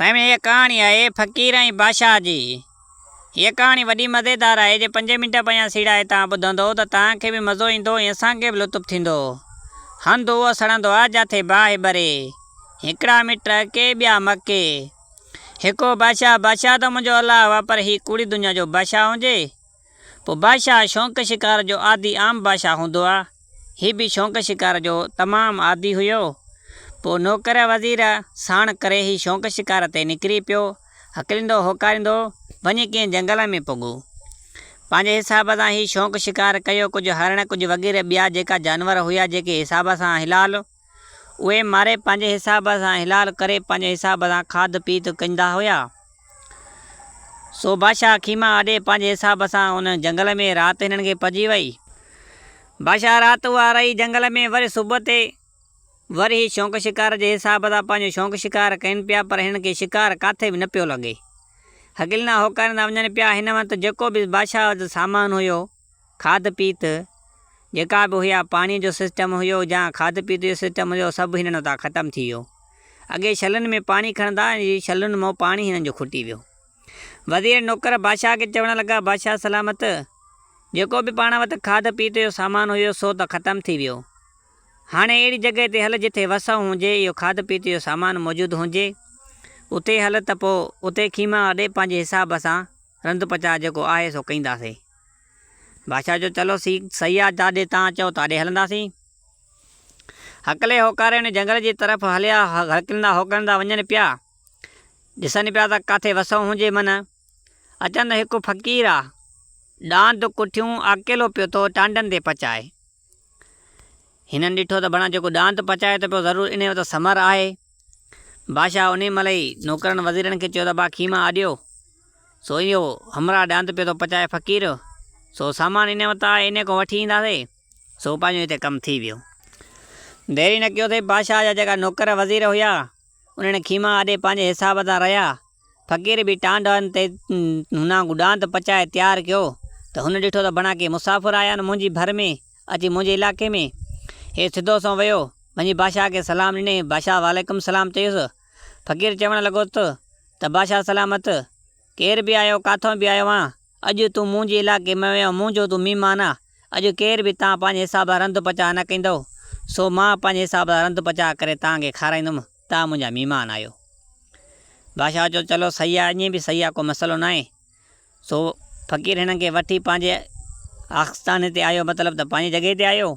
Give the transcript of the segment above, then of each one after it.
साईं ये कहानी है फ़कीर ऐं बादशाह जी। ये कहानी वॾी मज़ेदार आहे। जे 5 मिंट पिया सीड़ाए तव्हां ॿुधंदो त तव्हांखे बि मज़ो ईंदो ऐं असांखे बि लुत्फ़ थींदो। हंधु उहो सड़ंदो आहे जिथे बाहि ॿरे, हिकिड़ा मिट के ॿिया मके। हिकु बादशाह त मुंहिंजो अलाह हुआ, पर ही कूड़ी दुनिया जो बादशाह हुजे। पोइ बादशाह शौक़ु शिकार जो आदि आम बादशाह हूंदो आहे। हीउ बि शौक़ु शिकार जो तमामु आदि हुयो। पोइ नौकर वज़ीर साण करे ही शौक़ु शिकार ते निकिरी पियो। हकलींदो होकारींदो वञी कंहिं जंगल में पुॻो। पंहिंजे हिसाब सां ही शौक़ु शिकार कयो। कुझु हरण, कुझु वग़ैरह ॿिया जेका जानवर हुया जेके हिसाब सां हिलाल, उहे मारे पंहिंजे हिसाब सां हिलाल करे पंहिंजे हिसाब सां खाद पीत कंदा हुया। सो बादशाह खीमा आॾे पंहिंजे हिसाब सां उन जंगल में राति हिननि खे पइजी वई। बादशाह राति उहा रही जंगल में। वरी सुबुह ते वरी ही शौक़ु शिकार जे हिसाब सां पंहिंजो शौक़ु शिकार कनि पिया, पर हिननि खे शिकार किथे बि न पियो लॻे। हकीलना होकारींदा वञनि पिया। हिन वक़्तु जेको बि बादशाह जो सामान हुयो, खाद पीत जेका बि हुया, पाणी जो सिस्टम हुयो या खाद पीत जो सिस्टम हुयो, सभु हिननि वटां ख़तमु थी वियो। अॻे छलनि में पाणी खणंदा, छलनि मां पाणी हिननि जो खुटी वियो। वज़ीर नौकर बादशाह खे चवणु लॻा, बादशाह सलामत, जेको बि पाण वटि खाद पीत जो सामान हुयो सो त ख़तमु थी वियो। हाणे अहिड़ी जॻह ते हल जिथे वसऊं हुजे, इहो खाद पीत जो सामान मौजूदु हुजे, उते हल त पोइ उते खीमा ॾे पंहिंजे हिसाब सां रंध पचा जेको आहे सो कंदासीं। बादशाह जो चलो सही आहे, जाॾे तव्हां चओ ताॾे हलंदासीं। हकले होकारे हुन जंगल जी तरफ़ हलिया। हकलंदा होकारींदा वञनि पिया। ॾिसनि पिया त किथे वसऊं हुजे। मन अचनि हिकु फ़कीर आहे, ॾांद कुठियूं अकेलो पियो थो टांडनि ते पचाए। हिननि ॾिठो त भणा जेको ॾांद पचाए त पियो, ज़रूरु इन वटि समर आहे। बादशाह उन महिल ई नौकरनि वज़ीरनि खे चयो त बा खीमा आॾियो, सो इहो हमरा ॾांद पियो थो पचाए फ़कीर, सो सामान इन वटि आहे, इन खां वठी ईंदासीं। सो पंहिंजो हिते कमु थी वियो। देरी न कयोसीं। बादशाह जा जेका नौकर वज़ीर हुया उन्हनि खीमा आॾे पंहिंजे हिसाब सां रहिया। फ़कीर बि टांडनि ते हुन ॾांद पचाए तयारु कयो। त हुन ॾिठो त भणा के मुसाफ़िर आया आहिनि मुंहिंजी भर में, अची मुंहिंजे इलाइक़े में। हे सिधो सो वियो, वञी बादशाह खे सलाम ॾिने। बादशाह वालेकुम सलाम चयुसि। फ़कीर चवणु लॻो त बादशाह सलामत, केर बि आयो, किथां बि आयो आहे, अॼु तूं मुंहिंजे इलाइक़े में वियो, मुंहिंजो तूं महिमान आहे। अॼु केर बि तव्हां पंहिंजे हिसाब सां रंध पचा न कंदो, सो मां पंहिंजे हिसाब सां रंध पचा करे तव्हांखे खाराईंदुमि। तव्हां मुंहिंजा महिमान आहियो। बादशाह जो चलो सही आहे, ईअं बि सही आहे, को मसइलो न आहे। सो फ़कीर हिननि खे वठी पंहिंजे आस्थाने ते आयो, मतिलबु त पंहिंजी जॻह ते आयो।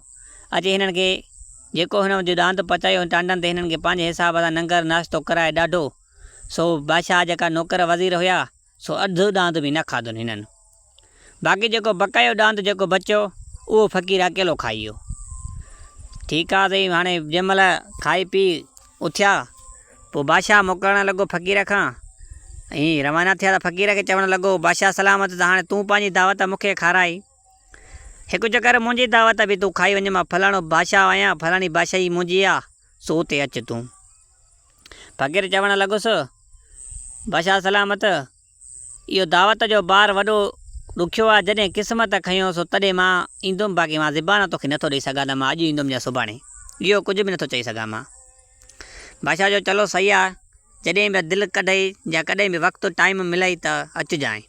अॼु हिननि खे जेको हिन जो ॾांद पचायो टांडनि ते, हिननि खे पंहिंजे हिसाब सां लंगर नाश्तो कराए ॾाढो। सो बादशाह जेका नौकर वज़ीर हुया सो अधु ॾांद बि न खाधुनि हिननि। बाक़ी जेको बकायो ॾांद जेको बचियो उहो फ़कीर अकेलो खाई वियो। ठीकु आहे साईं। हाणे जंहिंमहिल खाई पी उथिया, पोइ बादशाह मोकिलणु लॻो फ़कीर खां। हीअं रवाना थिया त फ़कीर खे चवणु लॻो, बादशाह सलामत, त हाणे तूं पंहिंजी दावत मूंखे खाराई। हिकु चकर मुंहिंजी दावत बि तूं खाई वञ। मां फलाणो बादशाह आहियां, फलाणी बादशाही मुंहिंजी आहे, सो उते अचु तूं। फ़कीर चवणु लॻुसि, बादशाह सलामत, इहो दावत जो ॿार वॾो ॾुखियो आहे। जॾहिं क़िस्मत खयों सो तॾहिं मां ईंदुमि, बाक़ी मां ज़बान तोखे नथो ॾेई सघां त मां अॼु ईंदुमि या सुभाणे, इहो कुझु बि नथो चई सघां मां। बादशाह जो चलो सही आहे, जॾहिं बि दिलि कढई या कॾहिं बि वक़्तु टाइम मिलई त अचिजांइ,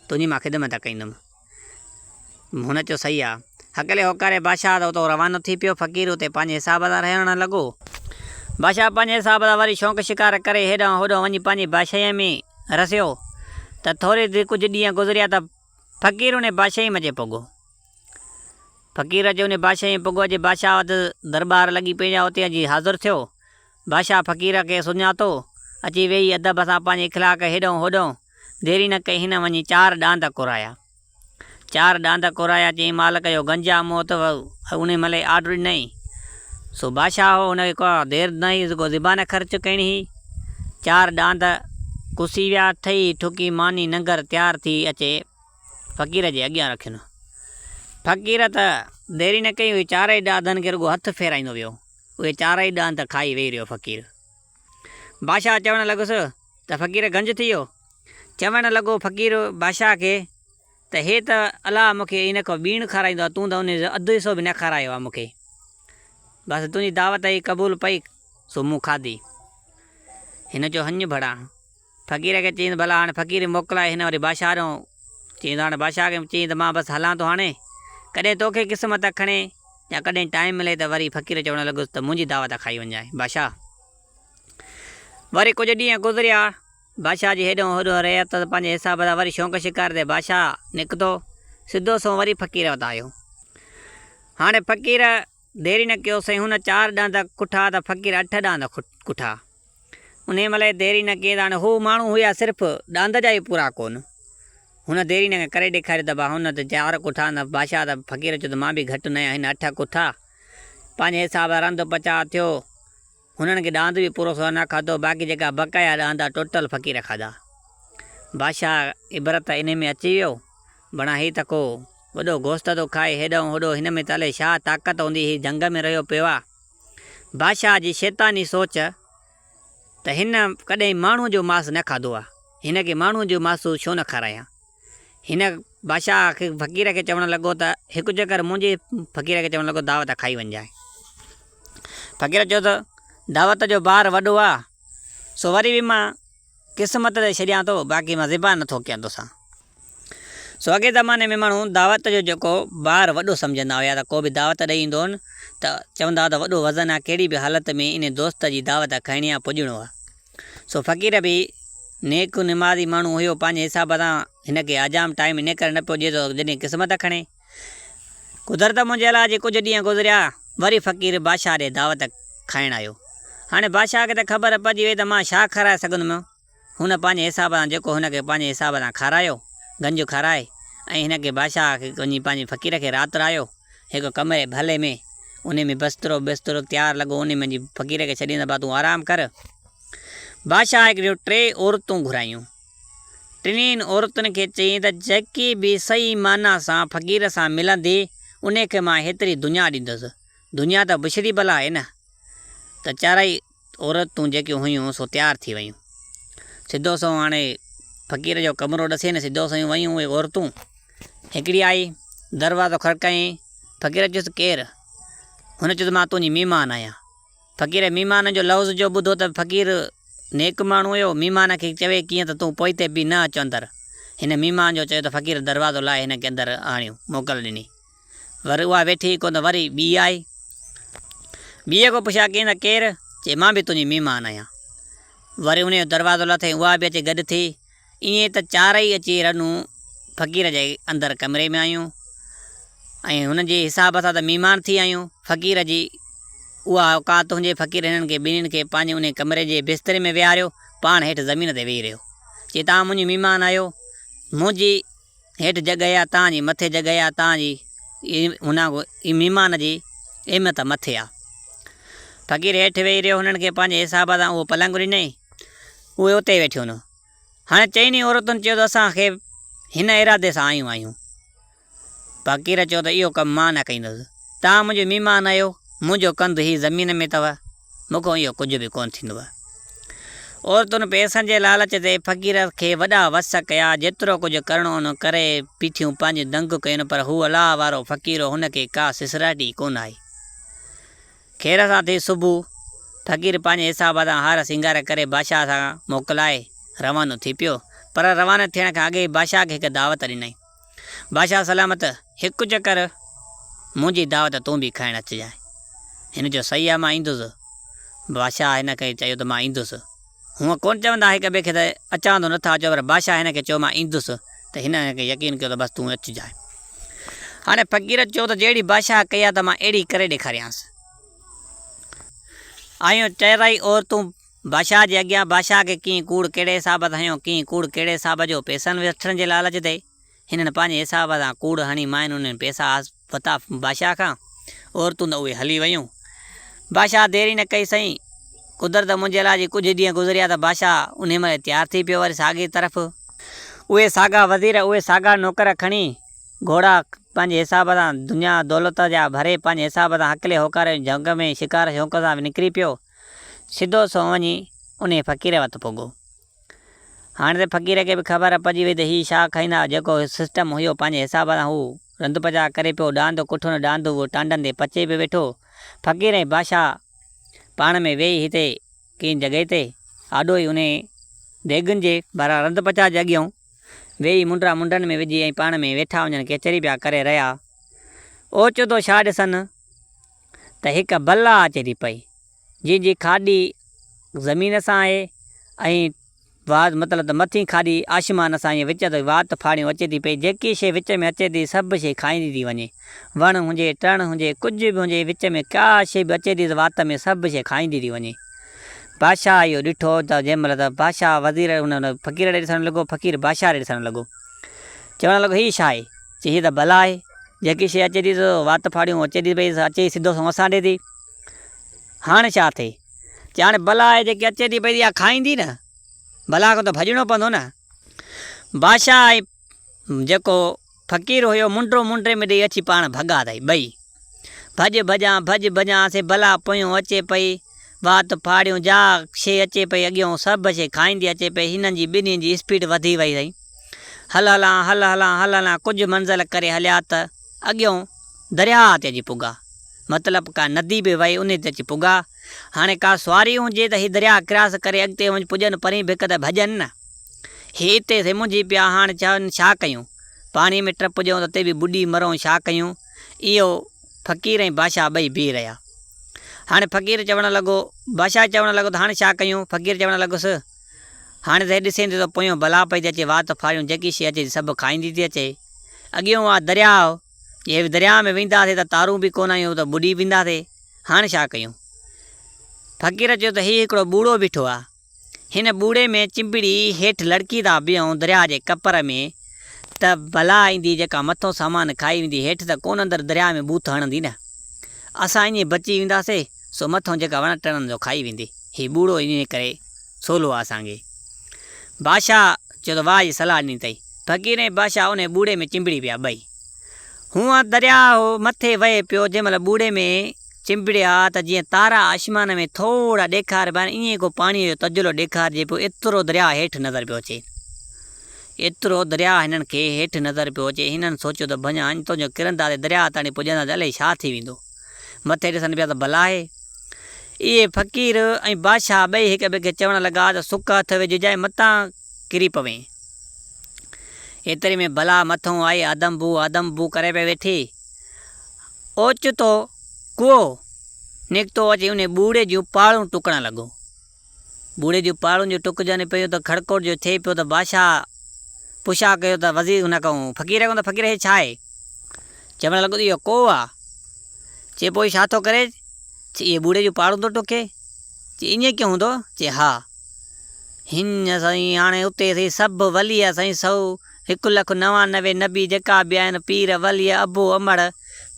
तुंहिंजी मां ख़िदमत कंदुमि। हुन चयो सही आहे। हकले होकारे बादशाह त उतो रवानो थी पियो। फ़कीर उते पंहिंजे हिसाब सां रहणु लॻो। बादशाह पंहिंजे हिसाब सां वरी शौक़ु शिकार करे हेॾां होॾां वञी पंहिंजी बादशाहीअ में रसियो। त थोरे कुझु ॾींहं गुज़रिया त फ़कीर उन बादशाही मजे पुॻो। फ़कीर अची उन बादशाही पुॻो। अॼु बादशाह वटि दरबार लॻी पई आहे, उते अची हाज़ुरु थियो। बादशाह फ़कीर खे सुञातो, अची वेही अदब सां पंहिंजे इख़लाक़ हेॾां होॾां। देरी न कई, हिन वञी 4 ॾांद कोराया। 4 ॾांद कोराया। चई मालिक जो गंजा मूं वटि उन महिल ऑर्डर ॾिनई। सो बादशाह हो, हुनखे को देरि न हुई, जेको ज़बान ख़र्च कणी हुई। 4 ॾांद कुसी विया, ठही ठुकी मानी नंगर तयारु थी अचे फ़कीर जे अॻियां रखियुनि। फ़कीर त देरी न कई हुई, 4 ॾांदनि खे रुॻो हथु फेराईंदो वियो। उहे 4 ॾांद खाई वेही रहियो फ़कीर। बादशाह चवणु लॻुसि त फ़कीर गंज थी वियो। चवणु लॻो फ़कीर बादशाह खे त हे त अलाह मूंखे इन खां ॿीण खाराईंदो आहे, तूं त उन जो अधु हिसो बि न खारायो आहे मूंखे। बसि तुंहिंजी दावत ई क़बूलु पई, सो मूं खाधी। हिन जो हंज भड़ा फ़क़ीर खे चईं भला हाणे फ़क़ीर मोकिलाए हिन वरी बादशाह ॾो चईं हाणे बादशाह खे चईं त मां बसि हलां थो हाणे कॾहिं तोखे क़िस्मत खणे या कॾहिं टाइम मिले त वरी फ़क़ीर चवणु लॻुसि त मुंहिंजी दावत खाई वञाए बादशाह। वरी कुझु ॾींहं गुज़रिया बादशाह जी हेॾो होॾो रहे त पंहिंजे हिसाब सां वरी शौक़ु शिकार ते बादशाह निकितो सिधो सो वरी फ़क़ीर वटि आयो। हाणे फ़क़ीर देरी न कयो साईं हुन 4 ॾांद कुठा त फ़क़ीर 8 ॾांद कुठा उन महिल देरी न कई त हाणे हू माण्हू हुया सिर्फ़ु ॾांद जा ई पूरा कोन हुन देरी न करे ॾेखारियो त भाउ हुन त 4 कुठा न बादशाह त फ़क़ीर चयो त मां बि घटि न आहियां हिन 8 कुठा पंहिंजे हिसाब सां रंध पचा थियो हुननि खे ॾांद बि पूरो सो न खाधो बाक़ी जेका बक़ाया ॾांद टोटल फ़क़ीर खाधा। बादशाह इबरत इन में अची वियो बणा ही त को वॾो गोश्त थो खाए हेॾो होॾो हिन में तले छा ताक़त हूंदी ही जंग में रहियो पियो आहे। बादशाह जी शैतानी सोच त हिन कॾहिं माण्हू जो मांस न खाधो आहे हिन खे माण्हू जो मांस छो न खारायां। हिन बादशाह खे फ़क़ीर खे चवणु लॻो त हिकु चकर मुंहिंजे फ़क़ीर खे चवणु लॻो दावत खाई वञजाए। फ़क़ीर चयो त दावत जो ॿार वॾो आहे सो वरी बि मां क़िस्मत ते छॾियां थो बाक़ी मां ज़िबा नथो कयां तोसां। सो अॻे ज़माने में माण्हू दावत जो जेको ॿार वॾो सम्झंदा हुया त को बि दावत ॾेई ईंदो त चवंदा त वॾो वज़न आहे कहिड़ी बि हालत में इन दोस्त जी दावत खणी आहे पुॼणो आहे। सो फ़क़ीर बि नेक निमाज़ी माण्हू हुयो पंहिंजे हिसाब सां हिन खे अजाम टाइम इन करे न पुॼे थो जॾहिं क़िस्मत खणे। कुदरत मुंहिंजे अलावा जे कुझु ॾींहं गुज़रिया वरी फ़क़ीर बादशाह ॾे दावत खाइणु आयो। हाणे बादशाह खे त ख़बर पइजी वई त मां छा खाराए सघंदुमि। हुन पंहिंजे हिसाब सां जेको हुनखे पंहिंजे हिसाब सां खारायो गंज खाराए ऐं हिन खे बादशाह खे वञी पंहिंजे फ़क़ीर खे राति रायो हिकु कमरे भले में उन में बिस्तरो तयारु लॻो उन में फ़क़ीर खे छॾींदा भाउ तूं आराम कर। बादशाह हिकिड़ियूं 3 औरतूं घुरायूं 3 औरतुनि खे चई त जेकी बि सही माना सां फ़क़ीर सां मिलंदी उनखे मां हेतिरी दुनिया ॾींदुसि। दुनिया त बुछड़ी भला आहे न। त 4 औरतूं जेकियूं हुयूं सो तयारु थी वियूं सिधो सो हाणे फ़क़ीर जो कमिरो ॾसे न सिधो सो वयूं उहे औरतूं। हिकिड़ी आई दरवाज़ो खड़कायईं फ़क़ीर चयुसि केरु। हुन चयो मां तुंहिंजी महिमान आहियां। फ़क़ीर महिमान जो लफ़्ज़ जो ॿुधो त फ़क़ीर नेक माण्हू हुयो महिमान खे चवे कीअं त तूं पोइ ते बि न अचु अंदरि। हिन महिमान जो चयो त फ़क़ीर दरवाज़ो लाइ हिन खे अंदरि आणियो मोकल ॾिनी। वरी उहा वेठी कोन त वरी ॿी आई ॿीअ खां पुछा कीअं त केरु चए मां बि तुंहिंजी महिमान आहियां। वरी उन जो दरवाज़ो लथई उहा बि अची गॾु थी ईअं त 4 अची रनूं फ़क़ीर जे अंदरि कमरे में आयूं ऐं हुन जे हिसाब सां त महिमान थी आयूं। फ़क़ीर जी उहा औकात हुजे फ़क़ीर हिननि खे ॿिन्हिनि खे पंहिंजे उन कमरे जे बिस्तरे में विहारियो पाण हेठि ज़मीन ते वेही रहियो चई तव्हां मुंहिंजी महिमान आहियो मुंहिंजी हेठि जॻह आहे तव्हांजी मथे जॻह आहे तव्हांजी हुन महिमान जी अहमियत मथे आहे। फ़क़ीर हेठि वेही रहियो हुननि खे पंहिंजे हिसाब सां उहो पलंग ॾिनई उहे उते वेठियूं न। हाणे 4 औरतुनि चयो त असांखे हिन इरादे सां आयूं। फ़क़ीर चयो त इहो कमु मां न कंदुसि तव्हां मुंहिंजो महिमान आहियो मुंहिंजो कंधु हीअ ज़मीन में अथव मूंखां इहो कुझु बि कोन थींदो। औरतुनि पैसनि जे लालच ते फ़क़ीर खे वॾा वस कया जेतिरो कुझु करिणो न करे पीठियूं पंहिंजी दंग कयुनि पर हू अलाह वारो फ़क़ीर हुनखे का सिसराटी कोन आई। ख़ैर सां थी सुबुह फ़क़ीर पंहिंजे हिसाब सां हार सिंगार करे बादशाह सां मोकिलाए रवानो थी पियो पर रवानो थियण खां अॻे बादशाह खे हिकु दावत ॾिनई। बादशाह सलामत हिकु चकर मुंहिंजी दावत तूं बि खाइणु अचिजांइ। हिन जो सही आहे मां ईंदुसि। बादशाह हिन खे चयो त मां ईंदुसि। हूअं कोन चवंदा हिक ॿिए खे त अचां थो नथा अचो पर बादशाह हिन खे चयो मां ईंदुसि त हिन खे यकीन कयो त बसि तूं अचिजांइ। हाणे फ़क़ीर चयो त जहिड़ी बादशाह कई आहे त मां अहिड़ी करे ॾेखारियांसि। आयूं 4 औरतूं बादशाह जे अॻियां बादशाह खे कीअं कूड़ कहिड़े हिसाब सां हयो कीअं कूड़ कहिड़े हिसाब जो पैसनि वठण जे लालच ते हिननि पंहिंजे हिसाब सां कूड़ हणी माइनि उन्हनि पैसा वरिता बादशाह खां। औरतूं त उहे हली वियूं। बादशाह देरी न कई सई कुदरत मुंहिंजे लाइ कुझु ॾींहं गुज़रिया त बादशाह उन महिल तयारु थी पियो वरी साॻी तरफ़ उहे साॻा वज़ीर उहे साॻा नौकर खणी घोड़ा पंहिंजे हिसाब सां दुनिया दौलत जा भरे पंहिंजे हिसाब सां हकले होकारे जंग में शिकार शौक़ सां निकिरी पियो सिधो सो वञी उन फ़क़ीर वटि पुॻो। हाणे त फ़क़ीर खे बि ख़बर पइजी वई त हीअ छा खाईंदा जेको सिस्टम हुयो पंहिंजे हिसाब सां हू रंध पचा करे पियो ॾांद कुठो न ॾांद उहो टांडनि ते पचे पियो वेठो। फ़क़ीर ऐं बादशाह पाण में वेही हिते कंहिं जॻह ते आॾो ई उन देगनि जे बारा रंध पचा जे अॻियां वेही मुंडा मुंडनि में विझी ऐं पाण में वेठा वञनि केचरी पिया करे रहिया। ओचितो छा ॾिसनि त हिकु बला अचे थी पई, जंहिंजी खाॾी ज़मीन सां आहे ऐं वाद मतिलबु त मथी खाॾी आसमान सां ईअं विच ते वात फाड़ियूं अचे थी पई। जेकी शइ विच में अचे थी सभु शइ खाईंदी थी वञे, वणु हुजे टणु हुजे कुझु बि हुजे, विच में का शइ बि अचे थी त वात में सभु शइ खाईंदी थी वञे। बादशाह इहो ॾिठो त जंहिं महिल त बादशाह वज़ीर हुन फ़क़ीर ॾे ॾिसणु लॻो, फ़क़ीर बादशाह ॾे ॾिसणु लॻो, चवणु लॻो हीअ छा आहे? चई हीअ त भला आहे, जेकी शइ अचे थी त वात फाड़ियूं अचे थी पई, अचे सिधो असां ॾे थी, हाणे छा थिए? चई हाणे भला आहे जेकी अचे थी पई इहा खाईंदी न, भला खां त भॼणो पवंदो न। बादशाह जेको फ़क़ीर हुयो मुंडो मुंडे में ॾेई अची पाण भॻा अथई ॿई, भॼ भॼां से भला पोयूं अचे पई, वात फाड़ियूं जा शइ अचे पई अॻियां सभु शइ खाईंदी अचे पई। हिननि जी ॿिन्हिनि जी स्पीड वधी वई अथई, हल हलां कुझु मंज़िल करे हलिया त अॻियां दरिया ते अची पुॻा, मतिलबु का नदी बि वई उन ते अची पुॻा। हाणे का सुवारी हुजे त हीअ दरिया क्रॉस करे अॻिते वञी पुॼनि परी भिक त भॼनि न, हीअ हिते सिमुंझी पिया। हाणे चवनि छा कयूं, पाणी में टप ॾियूं त ते बि ॿुॾी मरूं, छा कयूं? इहो फ़क़ीर ऐं बादशाह ॿई बीह रहिया। हाणे फ़क़ीर चवणु लॻो, बादशाह चवणु लॻो त हाणे छा कयूं? फ़क़ीर चवणु लॻुसि हाणे त ॾिसे थी त पोयों भला पई थी अचे, वात फाड़ियूं जेकी शइ अचे सभु खाईंदी थी अचे, अॻियां आहे दरिया, इहे दरिया में वेंदासीं त तारूं बि कोन आहियूं त ॿुॾी वेंदासीं, हाणे छा कयूं? फ़क़ीर चयो त हीउ हिकिड़ो ॿूढ़ो बीठो आहे, हिन ॿूढ़े में चिंबड़ी हेठि लड़की था बीहूं दरिया जे कपर में, त भला ईंदी जेका मथो सामान खाई वेंदी, हेठि त कोन अंदरि दरिया में बूथ हणंदी न, असां ईअं बची वेंदासीं, सो मथां जेका वण टणनि जो खाई वेंदी, हीउ ॿूढ़ो इन करे सोलो आहे असांखे। बादशाह चयो त वाह जी सलाह ॾिनी अथई। फ़क़ीर ऐं बादशाह उन ॿूढ़े में चिंबड़ी पिया ॿई, हूअं दरिया मथे वहे पियो, जंहिं महिल ॿूढ़े में चिंबड़िया त जीअं तारा आसमान में थोरा ॾेखारिबा आहिनि, ईअं को पाणीअ जो तजुलो ॾेखारिजे पियो, एतिरो दरिया हेठि नज़र पियो अचे, एतिरो दरिया हिननि खे हेठि नज़र पियो अचे। हिननि सोचियो त भञा अञा जो किरंदा ते दरिया ताणी पुॼंदा त अलाए छा थी वेंदो, मथे ॾिसनि पिया त भला आहे। इहे फ़क़ीर ऐं बादशाह ॿई हिक ॿिए खे चवणु लॻा त सुक हथ विझजांइ मथां किरी पवे, एतिरे में भला मथां आई अदम्बू करे पई वेठी। ओचितो कुओ निकितो अची उन ॿूढ़े जूं पाड़ूं टुकणु लॻो, ॿूढ़े जूं पाड़ुनि जो टुकजनि पियो त खड़कोट जो थिए पियो। त बादशाह पुछा कयो त वज़ीर हुन खां फ़क़ीर खां, त फ़क़ीर हे छा आहे? चवणु लॻो त इहो को आहे। चए पोइ छा थो करे? चई इहे ॿूढ़े जूं पाड़ूं थो टुके। चई ईअं कीअं हूंदो? चई हा हिन साईं हाणे उते साईं सभु वली आहे साईं, 1,99 नबी जेका बि आहिनि, पीर वली अबो अमड़,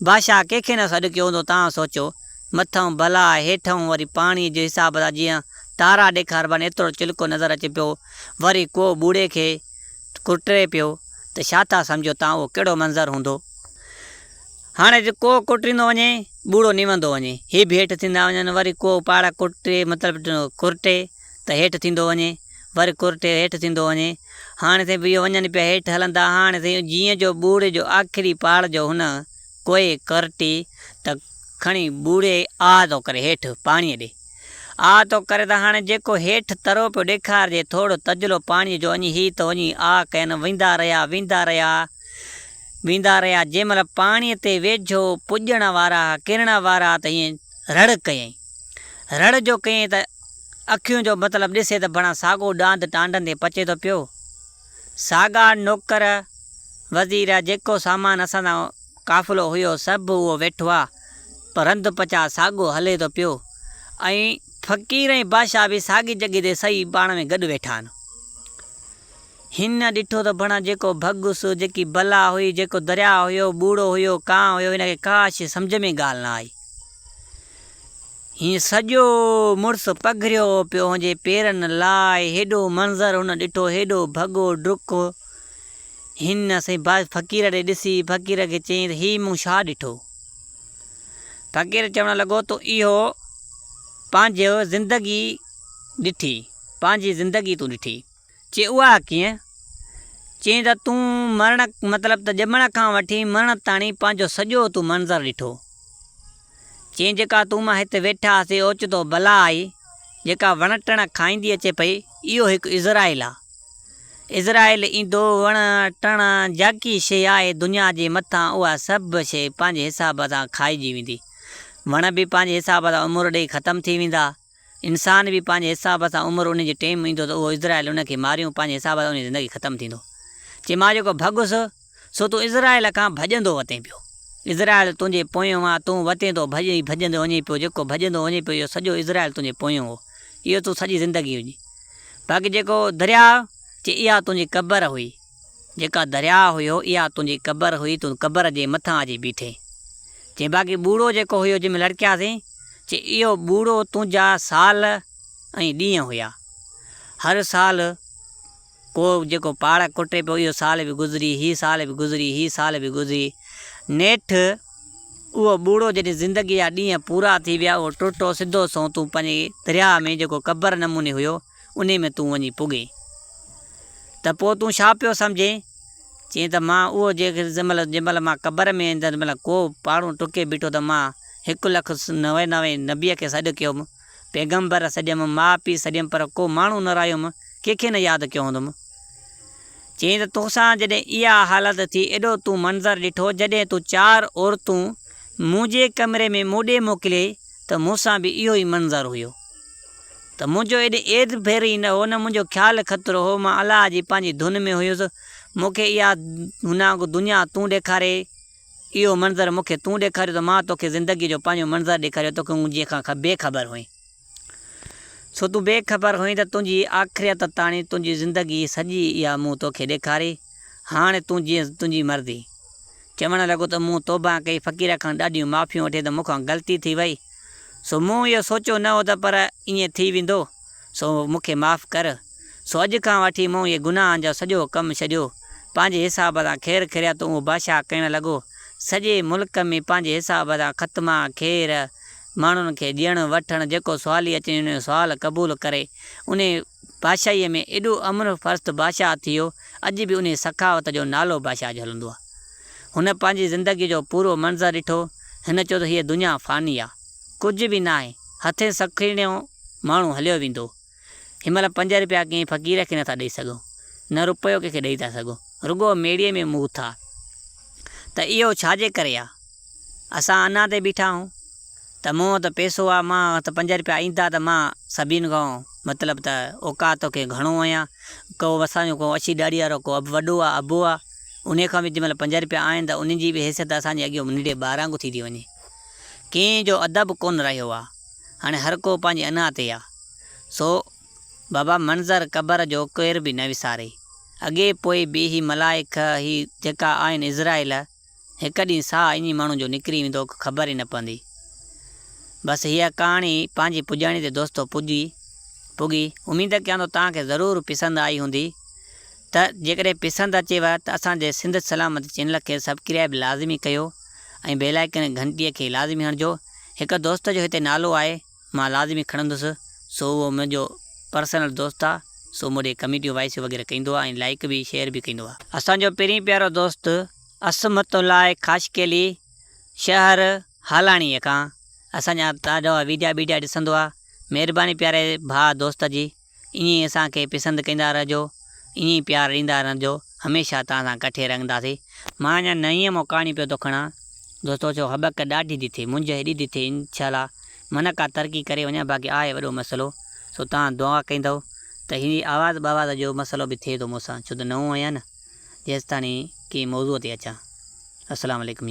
बादशाह कंहिंखे न सॾु कयो हूंदो। तव्हां सोचो मथां भला हेठां वरी पाणी जे हिसाब सां जीअं तारा ॾेखारिबा आहिनि, एतिरो चिल्को नज़र अचे पियो, वरी को ॿूढ़े खे कुटे पियो, त छा था सम्झो तव्हां उहो कहिड़ो मंज़रु हूंदो? हाणे को कुटींदो वञे ॿूढ़ो निवंदो वञे, हीअ बि हेठि थींदा वञनि, वरी को पाड़ कुटे मतिलबु कुर्टे त हेठि थींदो वञे, वरी कुर्टे हेठि थींदो वञे। हाणे साईं इहो वञनि पिया हेठि हलंदा। हाणे साईं जीअं जो ॿूढ़े जो आख़िरी पाड़ जो हुन कोई करटी त खणी ॿूढ़े आ थो करे हेठि पाणीअ ॾे आ थो करे, त हाणे जेको हेठि तरो पियो ॾेखारिजे थोरो तजिलो पाणीअ जो, वञी हीअ त वञी आ कनि, वेंदा रहिया जंहिं महिल पाणीअ ते वेझो पुॼण वारा किरण वारा त ईअं रड़ कयईं, रड़ जो कयईं त अखियुनि जो मतिलबु ॾिसे त भणा साॻो ॾांद टांडनि ते पचे थो पियो। साॻा नौकर वज़ीर जेको सामान असां सां काफ़िलो हुयो सभु उहो वेठो आहे, पर रंध पचा साॻो हले थो पियो, ऐं फ़क़ीर ऐं बादशाह बि साॻी जॻह ते सही पाण में गॾु वेठा आहिनि। हिन ॾिठो त भणा जेको भॻुसि, जेकी भला हुई, जेको दरिया हुयो, ॿूढ़ो हुयो, कां हुयो, हिनखे का शइ सम्झ में ॻाल्हि न आई। हीअं सॼो मुड़ुसु पघरियो पियो हुजे पेरनि लाइ, हेॾो मंज़रु हुन ॾिठो, हेॾो भॻो डुको। हिन साईं फ़क़ीर ॾे ॾिसी फ़क़ीर खे चयईं त हीउ मूं छा ॾिठो? फ़क़ीर चवणु लॻो त इहो पंहिंजो ज़िंदगी ॾिठी, पंहिंजी ज़िंदगी तूं ॾिठी। चए उहा कीअं? चयईं त तूं मरण मतिलबु त ॼमण खां वठी मरण ताणी पंहिंजो सॼो तूं मंज़रु ॾिठो। चयईं जेका तूं मां हिते वेठा हुआसीं ओचितो भला आई, जेका वण टण खाईंदी अचे पई इहो हिकु इज़राइल आहे। इज़राइल ईंदो वण टण जाकी शइ आहे दुनिया जे मथां उहा सभु शइ पंहिंजे हिसाब सां खाइजी वेंदी। वण बि पंहिंजे हिसाब सां उमिरि ॾेई ख़तमु थी वेंदा। इंसान बि पंहिंजे हिसाब सां उमिरि उन जो टाइम ईंदो त उहो इज़राइल उनखे मारियूं पंहिंजे हिसाब सां उनजी ज़िंदगी ख़तमु थींदो। चई मां जेको भॻुसि सो तूं इज़राइल खां भॼंदो वते पियो। इज़राइल तुंहिंजे पोयों आहे, तूं वते थो भॼंदो वञे पियो। जेको भॼंदो वञे पियो इहो सॼो इज़राइल तुंहिंजे पोयों हो। इहो तूं सॼी ज़िंदगी हुई। बाक़ी जेको दरिया चई इहा तुंहिंजी क़बर हुई। जेका दरिया हुयो इहा तुंहिंजी क़बर हुई। तूं क़बर जे मथां अची बीठे। चई बाक़ी बूढ़ो जेको हुयो जंहिंमें लड़कियासीं चई इहो बूढ़ो तुंहिंजा साल ऐं ॾींहं हुया। हर साल को जेको पहाड़ कुटे पियो इहो साल बि गुज़री, हीअ साल बि गुज़री, हीअ साल बि गुज़री। नेठि उहो बूढ़ो जॾहिं ज़िंदगी जा ॾींहं पूरा थी विया उहो टुटो सिधो सो तूं पंहिंजे दरिया में जेको क़बर नमूने हुयो उन में तूं वञी पुगे। त पोइ तूं छा पियो सम्झे? चई त मां उहो जंहिंमहिल मां क़बर में जंहिंमहिल को पाणो टुके बीठो त मां 1,99 नबीअ खे सॾु कयुमि, पैगम्बर सॾियमि, माउ पीउ सॾियमि, पर को माण्हू न रहियुमि, कंहिंखे न यादि कयो हूंदुमि। चई त तोसां जॾहिं इहा हालत थी एॾो तूं मंज़रु ॾिठो जॾहिं तूं 4 औरतूं मुंहिंजे कमरे में मूंॾे मोकिले त मूंसां बि इहो ई मंज़रु हुयो। त मुंहिंजो एॾ भेरी न हो, न मुंहिंजो ख़्यालु ख़तरो हो। मां अलाह जी पंहिंजी धुन में हुयुसि। मूंखे इहा दुनिया तूं ॾेखारे, इहो मंज़रु मूंखे तूं ॾेखारियो त मां तोखे ज़िंदगी जो पंहिंजो मंज़रु ॾेखारियो। तोखे जंहिंखां बेख़बर हुई सो तूं बेख़बर हुई त तुंहिंजी आख़िरियत ताणी तुंहिंजी ज़िंदगी सॼी इहा मूं तोखे ॾेखारी। हाणे तूं जीअं तुंहिंजी मर्ज़ी। चवणु लॻो त मूं तौबा कई, फ़क़ीर खां ॾाढियूं माफ़ियूं वठे त मूंखां ग़लती थी वई। सो मूं इहो सोचियो न हो त पर ईअं थी वेंदो, सो मूंखे माफ़ु कर। सो अॼु खां वठी मूं इहे गुनाहनि जो सॼो कमु छॾियो। पंहिंजे हिसाब सां ख़ैरु ख़ैरियत उहो बादशाह करणु लॻो। सॼे मुल्क में पंहिंजे हिसाब सां ख़तमा ख़ैर माण्हुनि खे ॾियणु वठणु, जेको सुवाली अचे उन जो सुवालु क़बूलु करे। उन बादशाहीअ में एॾो अमन फ़र्स्त बादशाह थी वियो। अॼु बि उन सखावत जो नालो बादशाह जो हलंदो आहे। हुन पंहिंजी ज़िंदगी जो पूरो मंज़रु ॾिठो। हिन चयो त हीअ दुनिया फ़ानी आहे, कुझु बि न आहे, हथे सखिणियो माण्हू हलियो वेंदो। हिनमहिल 5 रुपया कंहिं फ़क़ीर खे नथा ॾेई सघूं, न रुपयो कंहिंखे ॾेई था सघूं, रुॻो मेड़ीअ में मुंहुं था। त इहो छाजे करे आहे? असां अञा ते बीठा आहियूं त मूं वटि पैसो आहे, मां त 5 रुपया ईंदा त मां सभिनि खां मतिलबु त औकात खे घणो आहियां। को असांजो को अछी ॾाड़ी वारो को वॾो आहे, अबो आहे, उन खां बि जंहिंमहिल 5 रुपया आहिनि त उन जी बि हैसियत असांजे अॻियां निॾे ॿारहं थी वञे। कंहिंजो अदब कोन रहियो आहे। हाणे हर को पंहिंजे अना ते आहे। सो बाबा मंज़रु क़बर जो केर बि न विसारे। अॻे पोइ बि ही मलाइक ही जेका आहिनि इज़राइल, हिकु ॾींहुं साह इन माण्हू जो निकिरी वेंदो, ख़बर ई न पवंदी। बसि हीअ कहाणी पंहिंजी पुॼाणी ते दोस्तो पुगी। उमेदु कयां थो तव्हांखे ज़रूरु पसंदि आई हूंदी। त जेकॾहिं पसंदि अचेव त असांजे सिंध सलामत चैनल खे सब्सक्राइब लाज़मी कयो ऐं बेल आइकन घंटीअ खे लाज़मी हणिजो। हिकु दोस्त जो हिते नालो आहे, मां लाज़मी खणंदुसि। सो उहो मुंहिंजो पर्सनल दोस्त आहे। सो मूंखे कमेंट वॉइस वग़ैरह कंदो आहे ऐं लाइक बि शेयर बि कंदो आहे। असांजो पहिरीं प्यारो दोस्त असमतुल्लाह ख़ाशकेली शहर हालाणीअ खां असांजा ॾाढा वीडिया ॾिसंदो आहे। महिरबानी प्यारे भाउ दोस्त जी, ईअं असांखे पसंदि कंदा रहिजो, ईअं प्यार ॾींदा रहिजो। हमेशह तव्हां सां कठे रहंदासीं। मां अञा नईं मां कहाणी पियो थो खणा दोस्तो। चयो हबक ॾाढी थी थिए, मुंहिंजो हेॾी थी थिए, इंशाअल्लाह मन का तरक़ी करे वञा। बाक़ी आहे वॾो मसइलो। सो तव्हां दुआ कंदव त हीअ आवाज़ जो मसइलो बि थिए थो मूंसां, छो त नओं आहियां न, जेसिताणी की मौज़ूअ ते अचां। अस्सलाम वालेकुम।